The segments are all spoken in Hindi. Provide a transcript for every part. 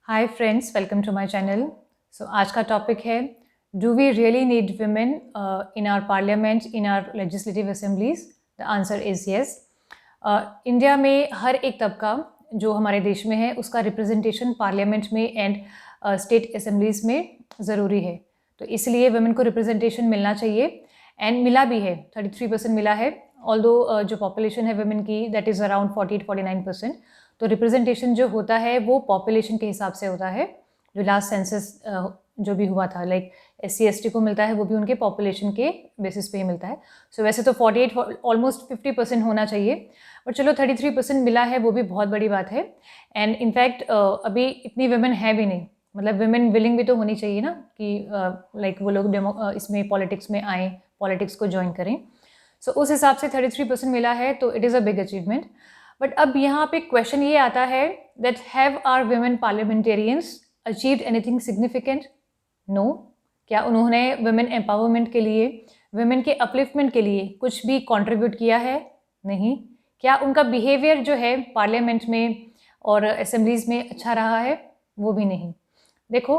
Hi friends, welcome to my channel. आज का टॉपिक है, do we really need women in our parliament, in our legislative assemblies? The answer is yes. India में हर एक तबका जो हमारे देश में है उसका रिप्रेजेंटेशन पार्लियामेंट में एंड स्टेट असेंबलीज में ज़रूरी है। तो इसलिए वुमेन को रिप्रेजेंटेशन मिलना चाहिए एंड मिला भी है। 33% मिला है, ऑल्दो जो पॉपुलेशन है वुमेन की दैट इज़ अराउंड 48-49%। तो रिप्रेजेंटेशन जो होता है वो पॉपुलेशन के हिसाब से होता है। जो लास्ट सेंसस जो भी हुआ था, लाइक SC ST को मिलता है वो भी उनके पॉपुलेशन के बेसिस पे ही मिलता है। सो वैसे तो 48 ऑलमोस्ट 50% होना चाहिए, बट चलो 33% मिला है, वो भी बहुत बड़ी बात है। एंड इनफैक्ट अभी इतनी वुमेन है भी नहीं, मतलब वुमेन विलिंग भी तो होनी चाहिए ना कि लाइक वो लोग इसमें पॉलिटिक्स में आएँ, पॉलिटिक्स को ज्वाइन करें। सो उस हिसाब से 33% मिला है, तो it is a big achievement. But अब यहाँ पे क्वेश्चन ये आता है that have our women parliamentarians achieved anything significant? No. क्या उन्होंने वुमेन एम्पावरमेंट के लिए, वुमेन के अपलिफ्टमेंट के लिए कुछ भी कंट्रीब्यूट किया है? नहीं। क्या उनका बिहेवियर जो है पार्लियामेंट में और असेंबलीज में अच्छा रहा है? वो भी नहीं। देखो,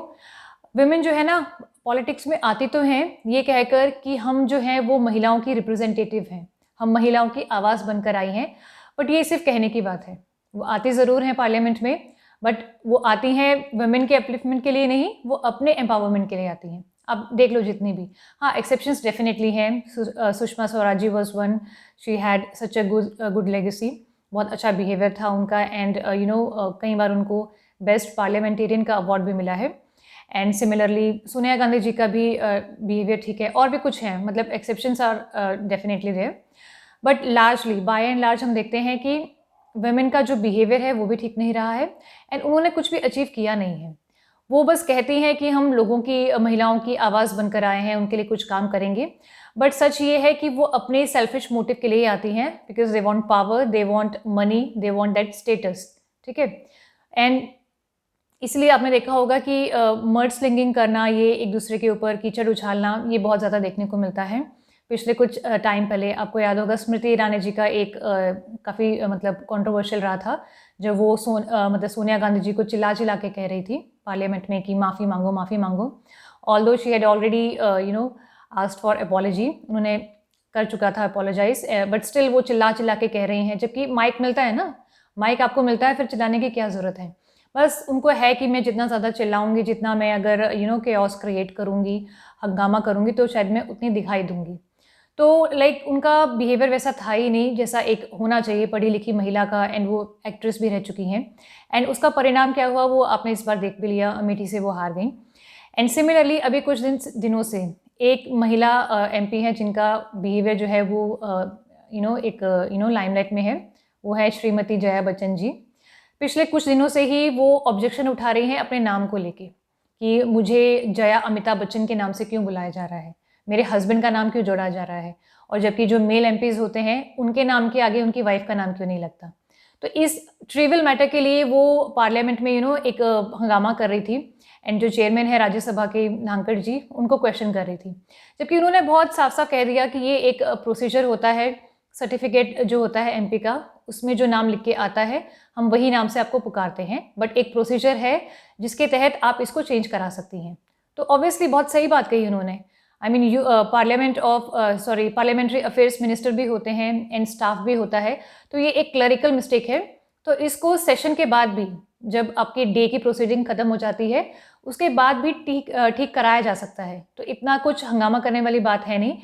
वुमेन जो है ना पॉलिटिक्स में आती तो हैं ये कहकर कि हम जो हैं वो महिलाओं की रिप्रेजेंटेटिव हैं, हम महिलाओं की आवाज़ बनकर आई हैं, बट ये सिर्फ कहने की बात है। वो आती ज़रूर हैं पार्लियामेंट में, बट वो आती हैं वुमेन के अपलिफ्टमेंट के लिए नहीं, वो अपने एम्पावरमेंट के लिए आती हैं। अब देख लो जितनी भी, हाँ एक्सेप्शंस डेफिनेटली हैं। Sushma Swaraj ji was one, she had such a good legacy, बहुत अच्छा बिहेवियर था उनका एंड कई बार उनको बेस्ट पार्लियामेंटेरियन का अवार्ड भी मिला है। एंड सिमिलरली सोनिया गांधी जी का भी बिहेवियर ठीक है, और भी कुछ हैं, मतलब exceptions are definitely there. But largely by and large हम देखते हैं कि वुमेन का जो बिहेवियर है वो भी ठीक नहीं रहा है एंड उन्होंने कुछ भी अचीव किया नहीं है। वो बस कहती हैं कि हम लोगों की, महिलाओं की आवाज़ बनकर आए हैं, उनके लिए कुछ काम करेंगे। बट सच ये है कि वो अपने सेल्फिश मोटिव के लिए आती हैं, because they want power, they want money, they want that status. ठीक है। एंड इसलिए आपने देखा होगा कि मर्ड स्लिंगिंग करना, ये एक दूसरे के ऊपर कीचड़ उछालना, ये बहुत ज़्यादा देखने को मिलता है। पिछले कुछ टाइम पहले आपको याद होगा स्मृति ईरानी जी का एक काफ़ी मतलब कंट्रोवर्शियल रहा था, जब वो मतलब सोनिया गांधी जी को चिल्ला चिल्ला के कह रही थी पार्लियामेंट में कि माफ़ी मांगो, माफ़ी मांगो। Although she had already asked for apology, उन्होंने कर चुका था अपोलोजाइज, बट स्टिल वो चिल्ला चिल्ला के कह रही हैं, जबकि माइक मिलता है ना, माइक आपको मिलता है, फिर चिल्लाने की क्या ज़रूरत है? बस उनको है कि मैं जितना ज़्यादा चिल्लाऊँगी, जितना मैं अगर केओस क्रिएट करूँगी, हंगामा करूँगी, तो शायद मैं उतनी दिखाई दूँगी। तो लाइक उनका बिहेवियर वैसा था ही नहीं जैसा एक होना चाहिए पढ़ी लिखी महिला का, एंड वो एक्ट्रेस भी रह चुकी हैं। एंड उसका परिणाम क्या हुआ वो आपने इस बार देख भी लिया, अमेठी से वो हार गईं। एंड सिमिलरली अभी कुछ दिनों से एक महिला MP हैं जिनका बिहेवियर जो है वो एक लाइमलाइट में है, वो है श्रीमती जया बच्चन जी। पिछले कुछ दिनों से ही वो ऑब्जेक्शन उठा रही हैं अपने नाम को लेके कि मुझे जया अमिताभ बच्चन के नाम से क्यों बुलाया जा रहा है, मेरे हस्बैंड का नाम क्यों जोड़ा जा रहा है, और जबकि जो मेल MPs होते हैं उनके नाम के आगे उनकी वाइफ का नाम क्यों नहीं लगता। तो इस ट्रिवियल मैटर के लिए वो पार्लियामेंट में एक हंगामा कर रही थी, एंड जो चेयरमैन है राज्यसभा के धांकड़ जी उनको क्वेश्चन कर रही थी, जबकि उन्होंने बहुत साफ साफ कह दिया कि ये एक प्रोसीजर होता है, सर्टिफिकेट जो होता है MP का, उसमें जो नाम लिख के आता है हम वही नाम से आपको पुकारते हैं, बट एक प्रोसीजर है जिसके तहत आप इसको चेंज करा सकती हैं। तो ऑब्वियसली बहुत सही बात कही उन्होंने। I mean parliamentary affairs minister भी होते हैं एंड स्टाफ भी होता है, तो ये एक क्लरिकल मिस्टेक है। तो इसको सेशन के बाद भी, जब आपकी डे की प्रोसीडिंग खत्म हो जाती है उसके बाद भी ठीक कराया जा सकता है। तो इतना कुछ हंगामा करने वाली बात है नहीं,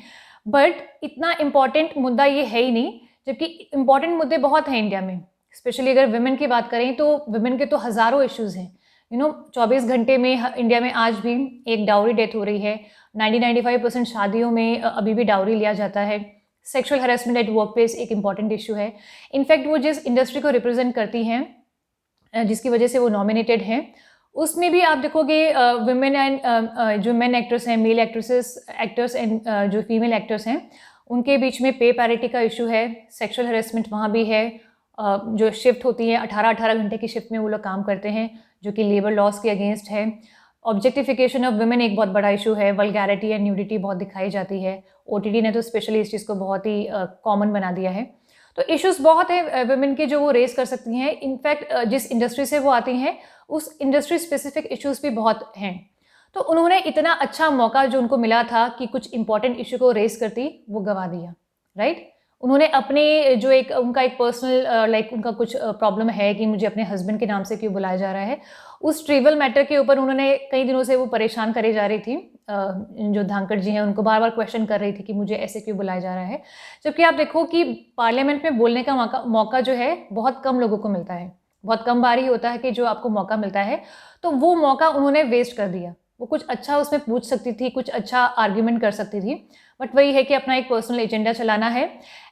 बट इतना इम्पॉर्टेंट मुद्दा ये है ही नहीं, जबकि इम्पॉर्टेंट मुद्दे बहुत हैं इंडिया में। स्पेशली अगर वुमेन की बात करें तो वुमेन के तो हज़ारों इश्यूज़ हैं। 24 घंटे में इंडिया में आज भी एक डाउरी डेथ हो रही है, 90-95% शादियों में अभी भी डाउरी लिया जाता है। Sexual harassment at work place एक इम्पॉर्टेंट इशू है। इनफैक्ट वो जिस इंडस्ट्री को रिप्रेजेंट करती हैं, जिसकी वजह से वो नॉमिनेटेड हैं, उसमें भी आप देखोगे वुमेन एंड जो मेन एक्टर्स हैं, मेल एक्टर्स एंड जो फीमेल एक्टर्स हैं, उनके बीच में पे पैरिटी का इशू है, सेक्सुअल हरेसमेंट वहाँ भी है। जो शिफ्ट होती है 18-18 घंटे की शिफ्ट में वो लोग काम करते हैं, जो कि लेबर लॉस के अगेंस्ट है। ऑब्जेक्टिफिकेशन ऑफ वुमेन एक बहुत बड़ा इशू है, वल्गैरिटी एंड न्यूडिटी बहुत दिखाई जाती है। OTT ने तो स्पेशली इस चीज़ को बहुत ही कॉमन बना दिया है। तो इश्यूज बहुत है वुमेन के जो वो रेस कर सकती हैं। इनफैक्ट जिस इंडस्ट्री से वो आती हैं उस इंडस्ट्री स्पेसिफिक इश्यूज भी बहुत हैं। तो उन्होंने इतना अच्छा मौका जो उनको मिला था कि कुछ इंपॉर्टेंट इशू को रेस करती, वो गंवा दिया, राइट। उन्होंने अपने जो एक उनका एक पर्सनल लाइक उनका कुछ प्रॉब्लम है कि मुझे अपने हस्बैंड के नाम से क्यों बुलाया जा रहा है, उस ट्रिवियल मैटर के ऊपर उन्होंने कई दिनों से वो परेशान करे जा रही थी। जो धांकड़ जी हैं उनको बार बार क्वेश्चन कर रही थी कि मुझे ऐसे क्यों बुलाया जा रहा है। जबकि आप देखो कि पार्लियामेंट में बोलने का मौका जो है बहुत कम लोगों को मिलता है, बहुत कम बार ही होता है कि जो आपको मौका मिलता है। तो वो मौका उन्होंने वेस्ट कर दिया। वो कुछ अच्छा उसमें पूछ सकती थी, कुछ अच्छा आर्ग्यूमेंट कर सकती थी, बट वही है कि अपना एक पर्सनल एजेंडा चलाना है।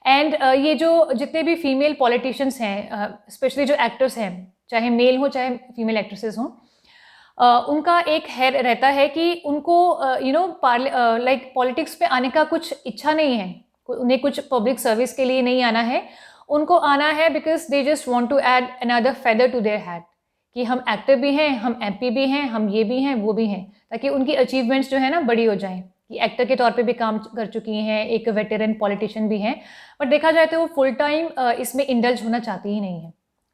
एंड ये जो जितने भी फीमेल पॉलिटिशियंस हैं, स्पेशली जो एक्टर्स हैं, चाहे मेल हो चाहे फीमेल एक्ट्रेसेस हों, उनका एक है रहता है कि उनको लाइक पॉलिटिक्स पे आने का कुछ इच्छा नहीं है, उन्हें कुछ पब्लिक सर्विस के लिए नहीं आना है। उनको आना है because they just want to add another feather to their hat, कि हम एक्टर भी हैं, हम एमपी भी हैं, हम ये भी हैं, वो भी हैं, ताकि उनकी अचीवमेंट्स जो है ना बड़ी हो जाएं, कि एक्टर के तौर पे भी काम कर चुकी हैं, एक वेटरन पॉलिटिशियन भी हैं, बट देखा जाए तो वो फुल टाइम इसमें इंडल्ज होना चाहती ही नहीं है।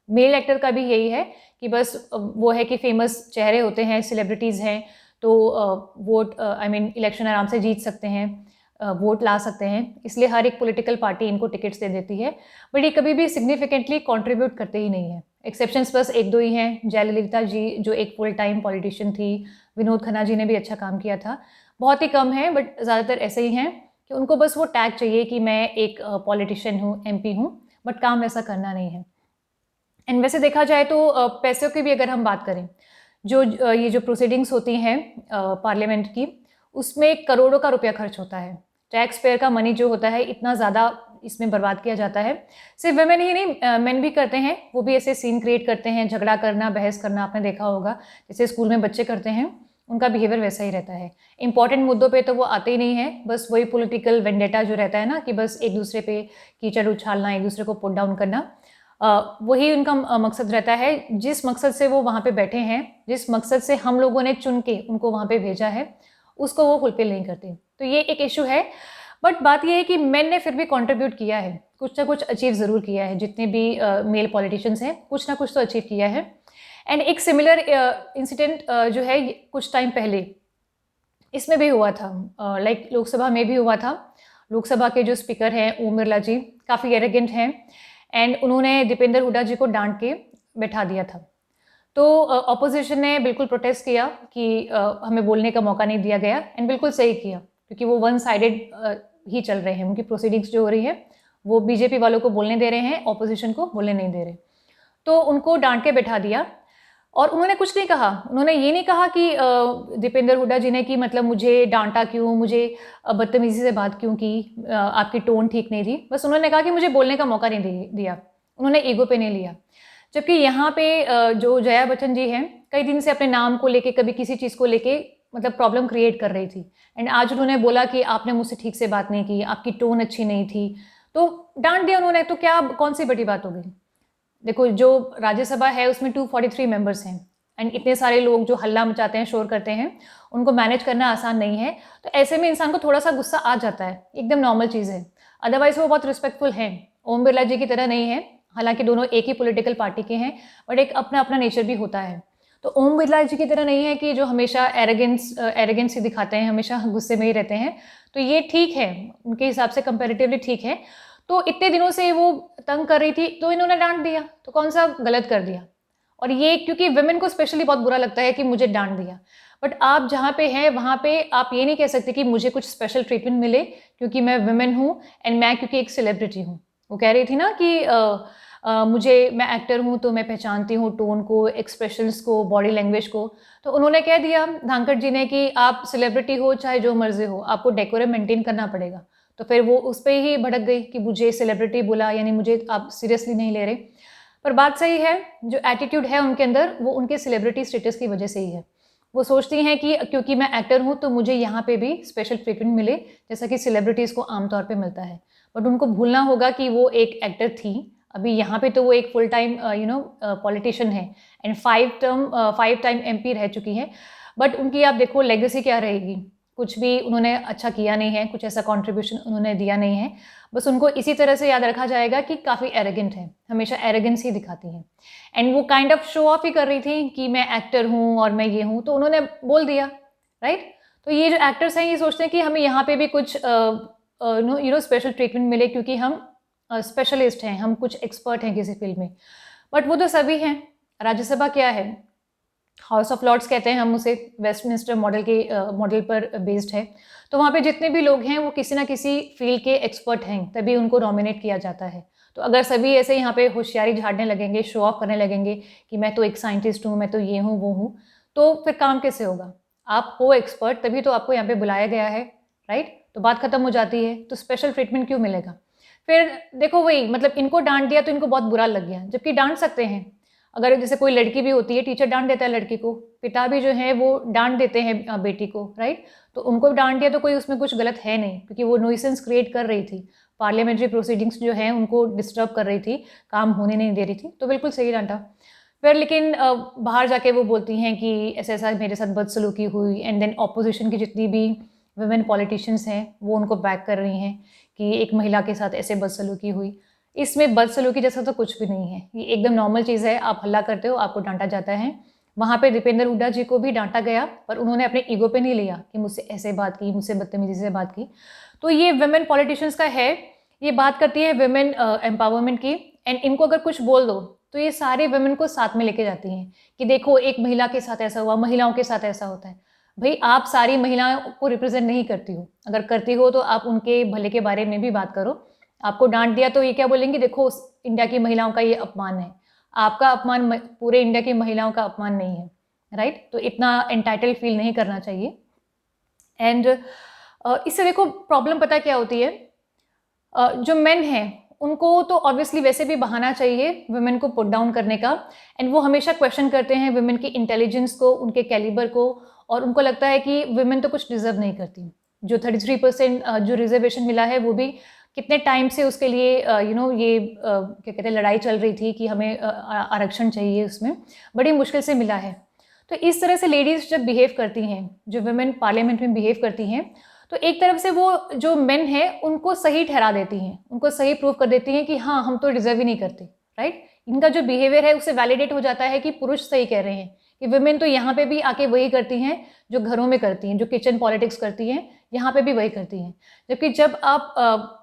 मेल एक्टर का भी यही है कि बस वो है कि फेमस चेहरे होते हैं, सेलिब्रिटीज़ हैं, तो वोट इलेक्शन आराम से जीत सकते हैं, वोट ला सकते हैं, इसलिए हर एक पॉलिटिकल पार्टी इनको टिकट्स दे देती है, बट ये कभी भी सिग्निफिकेंटली कंट्रीब्यूट करते ही नहीं है। एक्सेप्शंस बस एक दो ही हैं। जयललिता जी जो एक फुल टाइम पॉलिटिशियन थी, विनोद खन्ना जी ने भी अच्छा काम किया था, बहुत ही कम है, बट ज़्यादातर ऐसे ही हैं कि उनको बस वो टैग चाहिए कि मैं एक पॉलिटिशियन हूँ, एमपी हूँ, बट काम वैसा करना नहीं है। एंड वैसे देखा जाए तो पैसों की भी अगर हम बात करें, जो ये जो प्रोसीडिंग्स होती हैं पार्लियामेंट की, उसमें करोड़ों का रुपया खर्च होता है। टैक्स पेयर का मनी जो होता है इतना ज़्यादा इसमें बर्बाद किया जाता है। सिर्फ वुमेन ही नहीं, मेन भी करते हैं, वो भी ऐसे सीन क्रिएट करते हैं, झगड़ा करना, बहस करना, आपने देखा होगा जैसे स्कूल में बच्चे करते हैं, उनका बिहेवियर वैसा ही रहता है। इंपॉर्टेंट मुद्दों पे तो वो आते ही नहीं है, बस वही पॉलिटिकल वेंडेटा जो रहता है ना, कि बस एक दूसरे पे कीचड़ उछालना, एक दूसरे को पुट डाउन करना, वही उनका मकसद रहता है। जिस मकसद से वो वहाँ पे बैठे हैं, जिस मकसद से हम लोगों ने चुन के उनको वहाँ पे भेजा है, उसको वो फुलफिल नहीं करते। तो ये एक इशू है। बट बात ये है कि मेन ने फिर भी कंट्रीब्यूट किया है, कुछ ना कुछ अचीव ज़रूर किया है। जितने भी मेल पॉलिटिशियंस हैं, कुछ ना कुछ तो अचीव किया है। एंड एक सिमिलर इंसिडेंट जो है कुछ टाइम पहले इसमें भी हुआ था, लाइक लोकसभा में भी हुआ था। लोकसभा के जो स्पीकर हैं ओम बिरला जी काफ़ी एरोगेंट हैं, एंड उन्होंने दीपेंद्र हुड्डा जी को डांट के बैठा दिया था। तो ऑपोजिशन ने बिल्कुल प्रोटेस्ट किया कि हमें बोलने का मौका नहीं दिया गया, एंड बिल्कुल सही किया, क्योंकि वो वन साइडेड ही चल रहे हैं। उनकी प्रोसीडिंग्स जो हो रही है वो बीजेपी वालों को बोलने दे रहे हैं, ऑपोजिशन को बोलने नहीं दे रहे। तो उनको डांट के बैठा दिया, और उन्होंने कुछ नहीं कहा। उन्होंने ये नहीं कहा कि दीपेंद्र हुड्डा जी ने कि मतलब मुझे डांटा क्यों, मुझे बदतमीजी से बात क्यों की, आपकी टोन ठीक नहीं थी। बस उन्होंने कहा कि मुझे बोलने का मौका नहीं दिया। उन्होंने ईगो पे नहीं लिया। जबकि यहाँ पे जो जया बच्चन जी हैं, कई दिन से अपने नाम को लेके, कभी किसी चीज़ को लेके मतलब प्रॉब्लम क्रिएट कर रही थी, एंड आज उन्होंने बोला कि आपने मुझसे ठीक से बात नहीं की, आपकी टोन अच्छी नहीं थी, तो डांट दिया उन्होंने। तो क्या कौन सी बड़ी बात हो गई? देखो, जो राज्यसभा है उसमें 243 मेंबर्स हैं, एंड इतने सारे लोग जो हल्ला मचाते हैं, शोर करते हैं, उनको मैनेज करना आसान नहीं है। तो ऐसे में इंसान को थोड़ा सा गुस्सा आ जाता है, एकदम नॉर्मल चीज़ है। अदरवाइज वो बहुत रिस्पेक्टफुल हैं, ओम बिरला जी की तरह नहीं है। हालांकि दोनों एक ही पॉलिटिकल पार्टी के हैं, बट एक अपना अपना नेचर भी होता है। तो ओम बिरला जी की तरह नहीं है कि जो हमेशा एरोगेंस ही दिखाते हैं, हमेशा गुस्से में ही रहते हैं। तो ये ठीक है, उनके हिसाब से कंपेरेटिवली ठीक है। तो इतने दिनों से वो तंग कर रही थी, तो इन्होंने डांट दिया, तो कौन सा गलत कर दिया? और ये क्योंकि वुमेन को स्पेशली बहुत बुरा लगता है कि मुझे डांट दिया। बट आप जहाँ पे हैं वहाँ पे आप ये नहीं कह सकते कि मुझे कुछ स्पेशल ट्रीटमेंट मिले क्योंकि मैं वुमेन हूँ, एंड मैं क्योंकि एक सेलिब्रिटी हूँ। वो कह रही थी ना कि मैं एक्टर हूँ तो मैं पहचानती हूँ टोन को, एक्सप्रेशंस को, बॉडी लैंग्वेज को। तो उन्होंने कह दिया धांकड़ जी ने कि आप सेलिब्रिटी हो चाहे जो मर्जी हो, आपको डेकोरम मेंटेन करना पड़ेगा। तो फिर वो उस पर ही भड़क गई कि मुझे सेलिब्रिटी बोला, यानी मुझे आप सीरियसली नहीं ले रहे। पर बात सही है, जो एटीट्यूड है उनके अंदर वो उनके सेलिब्रिटी स्टेटस की वजह से ही है। वो सोचती हैं कि क्योंकि मैं एक्टर हूँ तो मुझे यहाँ पे भी स्पेशल ट्रीटमेंट मिले, जैसा कि सेलिब्रिटीज़ को आमतौर पे मिलता है। बट उनको भूलना होगा कि वो एक एक्टर थी, अभी यहाँ पे तो वो एक फुल टाइम पॉलिटिशियन है, एंड 5 टाइम एमपी रह चुकी हैं। बट उनकी आप देखो लेगेसी क्या रहेगी, कुछ भी उन्होंने अच्छा किया नहीं है, कुछ ऐसा कंट्रीब्यूशन उन्होंने दिया नहीं है। बस उनको इसी तरह से याद रखा जाएगा कि काफ़ी एरोगेंट है, हमेशा एरोगेंस ही दिखाती हैं। एंड वो काइंड ऑफ शो ऑफ ही कर रही थी कि मैं एक्टर हूँ और मैं ये हूँ, तो उन्होंने बोल दिया, राइट। तो ये जो एक्टर्स हैं ये सोचते हैं कि हमें यहाँ पे भी कुछ स्पेशल ट्रीटमेंट मिले क्योंकि हम स्पेशलिस्ट हैं, हम कुछ एक्सपर्ट हैं किसी फील्ड में। बट वो तो सभी हैं। राज्यसभा क्या है? हाउस ऑफ लॉर्ड्स कहते हैं हम उसे, वेस्टमिनिस्टर मॉडल पर बेस्ड है। तो वहाँ पे जितने भी लोग हैं वो किसी ना किसी फील्ड के एक्सपर्ट हैं, तभी उनको नॉमिनेट किया जाता है। तो अगर सभी ऐसे यहाँ पे होशियारी झाड़ने लगेंगे, शो ऑफ करने लगेंगे कि मैं तो एक साइंटिस्ट हूँ, मैं तो ये हूँ वो हूँ, तो फिर काम कैसे होगा? आप हो एक्सपर्ट तभी तो आपको यहाँ पे बुलाया गया है, राइट। तो बात खत्म हो जाती है। तो स्पेशल ट्रीटमेंट क्यों मिलेगा? फिर देखो वही, मतलब इनको डांट दिया तो इनको बहुत बुरा लग गया, जबकि डांट सकते हैं। अगर जैसे कोई लड़की भी होती है, टीचर डांट देता है लड़की को, पिता भी जो है वो डांट देते हैं बेटी को, राइट। तो उनको डांट दिया तो कोई उसमें कुछ गलत है नहीं, क्योंकि वो न्यूसेंस क्रिएट कर रही थी, पार्लियामेंट्री प्रोसीडिंग्स जो हैं उनको डिस्टर्ब कर रही थी, काम होने नहीं दे रही थी, तो बिल्कुल सही डांटा। फिर लेकिन बाहर जाके वो बोलती हैं कि ऐसा ऐसा मेरे साथ बदसलूकी हुई, एंड देन ऑपोजिशन की जितनी भी वुमेन पॉलिटिशियंस हैं वो उनको बैक कर रही हैं कि एक महिला के साथ ऐसे बदसलूकी हुई। इसमें बदसलूकी जैसा तो कुछ भी नहीं है, ये एकदम नॉर्मल चीज़ है। आप हल्ला करते हो, आपको डांटा जाता है। वहाँ पे दीपेंद्र हुड्डा जी को भी डांटा गया, पर उन्होंने अपने ईगो पे नहीं लिया कि मुझसे ऐसे बात की, मुझसे बदतमीजी से बात की। तो ये वुमेन पॉलिटिशियंस का है, ये बात करती है वुमेन एम्पावरमेंट की। एंड इनको अगर कुछ बोल दो तो ये सारे वुमेन को साथ में लेके जाती हैं कि देखो एक महिला के साथ ऐसा हुआ, महिलाओं के साथ ऐसा होता है। भाई आप सारी महिलाओं को रिप्रेजेंट नहीं करती हो, अगर करती हो तो आप उनके भले के बारे में भी बात करो। आपको डांट दिया तो ये क्या बोलेंगे, देखो इंडिया की महिलाओं का ये अपमान है। आपका अपमान पूरे इंडिया की महिलाओं का अपमान नहीं है, राइट। तो इतना एंटाइटल फील नहीं करना चाहिए। एंड इससे देखो प्रॉब्लम पता क्या होती है, जो मेन हैं उनको तो ऑब्वियसली वैसे भी बहाना चाहिए वुमेन को पुट डाउन करने का। एंड वो हमेशा क्वेश्चन करते हैं वुमेन की इंटेलिजेंस को, उनके कैलिबर को, और उनको लगता है कि वुमेन तो कुछ डिजर्व नहीं करती। जो 33% जो रिजर्वेशन मिला है वो भी कितने टाइम से उसके लिए ये क्या कहते हैं लड़ाई चल रही थी कि हमें आरक्षण चाहिए, उसमें बड़ी मुश्किल से मिला है। तो इस तरह से लेडीज़ जब बिहेव करती हैं, जो वुमेन पार्लियामेंट में बिहेव करती हैं, तो एक तरफ से वो जो मेन है उनको सही ठहरा देती हैं, उनको सही प्रूव कर देती हैं कि हाँ हम तो डिजर्व ही नहीं करते, राइट। इनका जो बिहेवियर है उससे वैलिडेट हो जाता है कि पुरुष सही कह रहे हैं कि वुमेन तो यहाँ पे भी आके वही करती हैं जो घरों में करती हैं, जो किचन पॉलिटिक्स करती हैं, यहाँ पे भी वही करती हैं। जबकि जब आप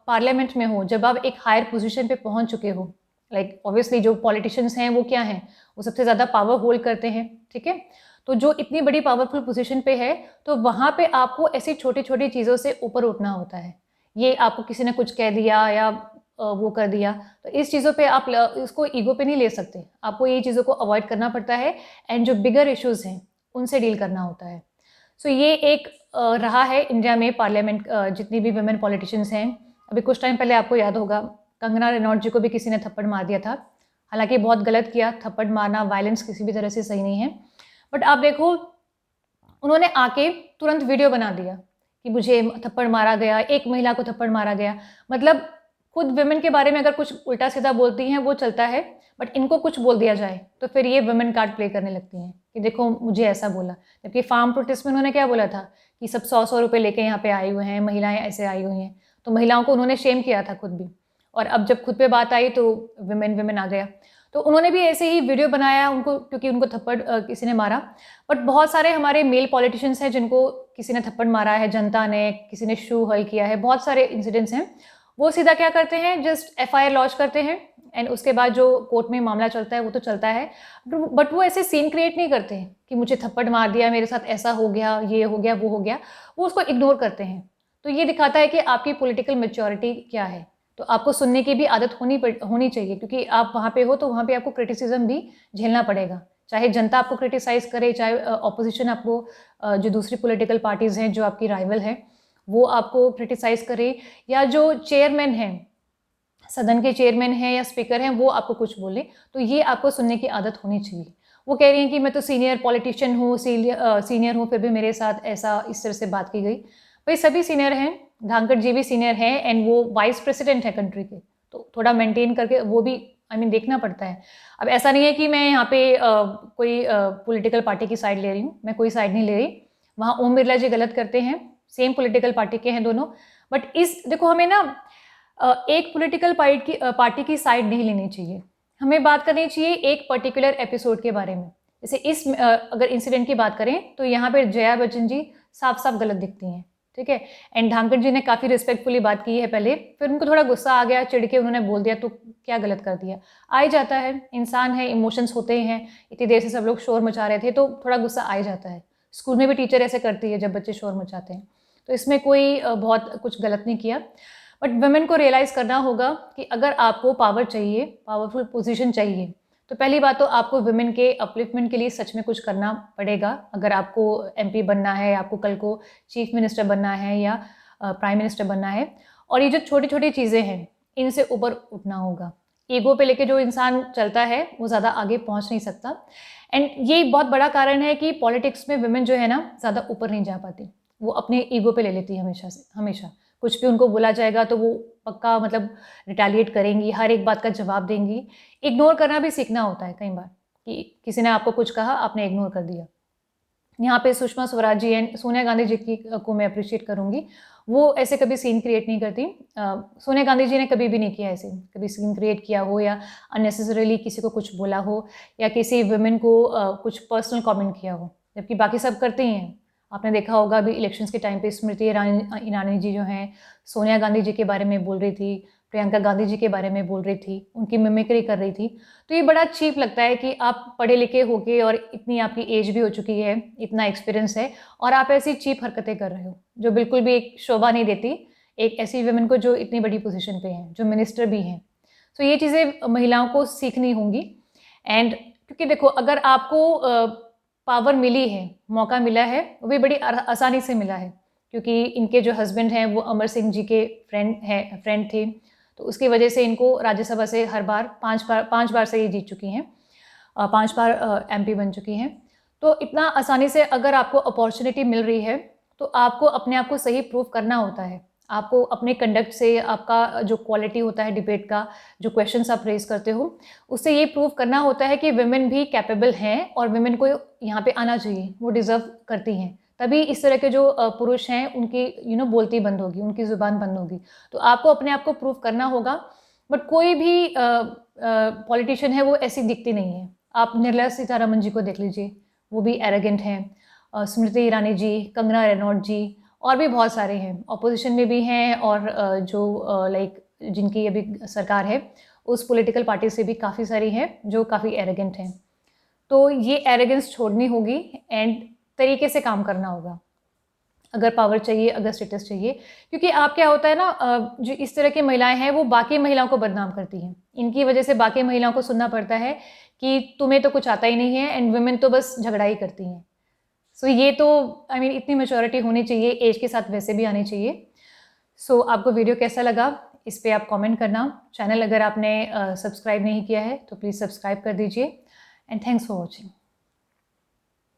पार्लियामेंट में हो, जब आप एक हायर पोजीशन पे पहुंच चुके हो, लाइक ऑब्वियसली जो पॉलिटिशियंस हैं वो क्या हैं, वो सबसे ज़्यादा पावर होल्ड करते हैं, ठीक है। तो जो इतनी बड़ी पावरफुल पोजीशन पे है, तो वहाँ पे आपको ऐसी छोटी छोटी चीज़ों से ऊपर उठना होता है। ये आपको किसी ने कुछ कह दिया या वो कर दिया, तो इस चीज़ों पे आप इसको ईगो पे नहीं ले सकते, आपको ये चीज़ों को अवॉइड करना पड़ता है। एंड जो बिगर इश्यूज़ हैं उनसे डील करना होता है। सो ये एक रहा है इंडिया में पार्लियामेंट, जितनी भी वुमेन पॉलिटिशियंस हैं। अभी कुछ टाइम पहले आपको याद होगा कंगना रनौत जी को भी किसी ने थप्पड़ मार दिया था, हालांकि बहुत गलत किया, थप्पड़ मारना, वायलेंस किसी भी तरह से सही नहीं है। बट आप देखो उन्होंने आके तुरंत वीडियो बना दिया कि मुझे थप्पड़ मारा गया, एक महिला को थप्पड़ मारा गया। मतलब खुद वुमेन के बारे में अगर कुछ उल्टा सीधा बोलती हैं वो चलता है, बट इनको कुछ बोल दिया जाए तो फिर ये वुमेन कार्ड प्ले करने लगती हैं कि देखो मुझे ऐसा बोला। जबकि फार्म प्रोटेस्ट में उन्होंने क्या बोला था कि सब 100-100 रुपये लेके यहाँ पे आए हुए हैं, महिलाएं ऐसे आई हुई हैं। तो महिलाओं को उन्होंने शेम किया था खुद भी, और अब जब खुद पे बात आई तो वुमेन आ गया। तो उन्होंने भी ऐसे ही वीडियो बनाया उनको, क्योंकि उनको थप्पड़ किसी ने मारा। बट बहुत सारे हमारे मेल पॉलिटिशियंस हैं जिनको किसी ने थप्पड़ मारा है, जनता ने, किसी ने शू हल किया है, बहुत सारे इंसिडेंट्स हैं। वो सीधा क्या करते हैं, जस्ट एफआईआर लॉन्च करते हैं, एंड उसके बाद जो कोर्ट में मामला चलता है वो तो चलता है। बट वो ऐसे सीन क्रिएट नहीं करते हैं कि मुझे थप्पड़ मार दिया, मेरे साथ ऐसा हो गया, ये हो गया, वो हो गया। वो उसको इग्नोर करते हैं। तो ये दिखाता है कि आपकी पॉलिटिकल मैच्योरिटी क्या है। तो आपको सुनने की भी आदत होनी चाहिए, क्योंकि आप वहाँ पे हो तो वहाँ पे आपको क्रिटिसिज्म भी झेलना पड़ेगा। चाहे जनता आपको क्रिटिसाइज करे, चाहे ऑपोजिशन आपको, जो दूसरी पॉलिटिकल पार्टीज़ हैं जो आपकी राइवल हैं वो आपको क्रिटिसाइज करे, या जो चेयरमैन हैं, सदन के चेयरमैन हैं या स्पीकर हैं, वो आपको कुछ बोले, तो ये आपको सुनने की आदत होनी चाहिए। वो कह रही हैं कि मैं तो सीनियर पॉलिटिशियन हूँ, सीनियर हूँ, फिर भी मेरे साथ ऐसा इस तरह से बात की गई। भाई सभी सीनियर हैं, धांकड़ जी भी सीनियर हैं, एंड वो वाइस प्रेसिडेंट है कंट्री के, तो थोड़ा मेंटेन करके वो भी देखना पड़ता है। अब ऐसा नहीं है कि मैं यहाँ पे कोई पॉलिटिकल पार्टी की साइड ले रही हूँ, मैं कोई साइड नहीं ले रही। वहाँ ओम बिरला जी गलत करते हैं, सेम पॉलिटिकल पार्टी के हैं दोनों, बट इस देखो हमें ना एक पॉलिटिकल पार्टी की साइड नहीं लेनी चाहिए, हमें बात करनी चाहिए एक पर्टिकुलर एपिसोड के बारे में। जैसे इस अगर इंसिडेंट की बात करें तो यहाँ पे जया बच्चन जी साफ साफ गलत दिखती हैं, ठीक है। एंड धामकर जी ने काफ़ी रिस्पेक्टफुली बात की है पहले, फिर उनको थोड़ा गुस्सा आ गया, चिढ़ के उन्होंने बोल दिया तो क्या गलत कर दिया, आ ही जाता है, इंसान है, इमोशंस होते हैं। इतनी देर से सब लोग शोर मचा रहे थे तो थोड़ा गुस्सा आ ही जाता है। स्कूल में भी टीचर ऐसे करती है जब बच्चे शोर मचाते हैं, तो इसमें कोई बहुत कुछ गलत नहीं किया। बट वुमेन को रियलाइज़ करना होगा कि अगर आपको पावर चाहिए, पावरफुल पोजीशन चाहिए, तो पहली बात तो आपको वुमेन के अपलिफ्टमेंट के लिए सच में कुछ करना पड़ेगा। अगर आपको एमपी बनना है, आपको कल को चीफ मिनिस्टर बनना है या प्राइम मिनिस्टर बनना है, और ये जो छोटी छोटी चीज़ें हैं इनसे ऊपर उठना होगा। ईगो पे लेके जो इंसान चलता है वो ज़्यादा आगे पहुंच नहीं सकता। एंड ये बहुत बड़ा कारण है कि पॉलिटिक्स में वुमेन जो है ना ज़्यादा ऊपर नहीं जा पाती, वो अपने ईगो पे ले लेती है हमेशा से हमेशा। कुछ भी उनको बोला जाएगा तो वो पक्का मतलब रिटेलिएट करेंगी, हर एक बात का जवाब देंगी। इग्नोर करना भी सीखना होता है कई बार, कि किसी ने आपको कुछ कहा, आपने इग्नोर कर दिया। यहाँ पे सुषमा स्वराज जी एंड सोनिया गांधी जी को मैं अप्रिशिएट करूँगी, वो ऐसे कभी सीन क्रिएट नहीं करती। सोनिया गांधी जी ने कभी भी नहीं किया ऐसे, कभी सीन क्रिएट किया हो या अननेसेसरीली किसी को कुछ बोला हो या किसी वुमेन को कुछ पर्सनल कमेंट किया हो, जबकि बाकी सब करते ही हैं। आपने देखा होगा अभी इलेक्शंस के टाइम पे स्मृति ईरानी जी जो हैं सोनिया गांधी जी के बारे में बोल रही थी, प्रियंका गांधी जी के बारे में बोल रही थी, उनकी मिमिक्री कर रही थी। तो ये बड़ा चीप लगता है कि आप पढ़े लिखे होके और इतनी आपकी एज भी हो चुकी है, इतना एक्सपीरियंस है, और आप ऐसी चीप हरकतें कर रहे हो जो बिल्कुल भी एक शोभा नहीं देती एक ऐसी वुमेन को जो इतनी बड़ी पोजीशन पे हैं, जो मिनिस्टर भी हैं। तो ये चीज़ें महिलाओं को सीखनी होंगी। एंड क्योंकि देखो अगर आपको पावर मिली है, मौका मिला है, वो भी बड़ी आसानी से मिला है, क्योंकि इनके जो हस्बैंड हैं वो अमर सिंह जी के फ्रेंड थे, तो उसकी वजह से इनको राज्यसभा से हर बार 5 बार से ये जीत चुकी हैं, 5 बार एमपी बन चुकी हैं। तो इतना आसानी से अगर आपको अपॉर्चुनिटी मिल रही है तो आपको अपने आप को सही प्रूव करना होता है। आपको अपने कंडक्ट से, आपका जो क्वालिटी होता है डिबेट का, जो क्वेश्चंस आप रेज करते हो, उससे ये प्रूव करना होता है कि वुमेन भी कैपेबल हैं और वुमेन को यहाँ पे आना चाहिए, वो डिज़र्व करती हैं। तभी इस तरह के जो पुरुष हैं उनकी बोलती बंद होगी, उनकी ज़ुबान बंद होगी। तो आपको अपने आप को प्रूव करना होगा। बट कोई भी पॉलिटिशियन है वो ऐसी दिखती नहीं है। आप निर्मला सीतारमण जी को देख लीजिए, वो भी एरोगेंट हैं। स्मृति ईरानी जी, कंगना रनौत जी, और भी बहुत सारे हैं, ऑपोजिशन में भी हैं, और जो लाइक जिनकी अभी सरकार है उस पॉलिटिकल पार्टी से भी काफ़ी सारी हैं जो काफ़ी एरोगेंट हैं। तो ये एरोगेंस छोड़नी होगी एंड तरीके से काम करना होगा अगर पावर चाहिए, अगर स्टेटस चाहिए। क्योंकि आप क्या होता है ना, जो इस तरह की महिलाएं हैं वो बाकी महिलाओं को बदनाम करती हैं। इनकी वजह से बाकी महिलाओं को सुनना पड़ता है कि तुम्हें तो कुछ आता ही नहीं है एंड वुमेन तो बस झगड़ा ही करती हैं। सो ये तो इतनी मैच्योरिटी होनी चाहिए, एज के साथ वैसे भी आनी चाहिए। सो आपको वीडियो कैसा लगा इस पे आप कमेंट करना। चैनल अगर आपने सब्सक्राइब नहीं किया है तो प्लीज़ सब्सक्राइब कर दीजिए एंड थैंक्स फॉर वॉचिंग।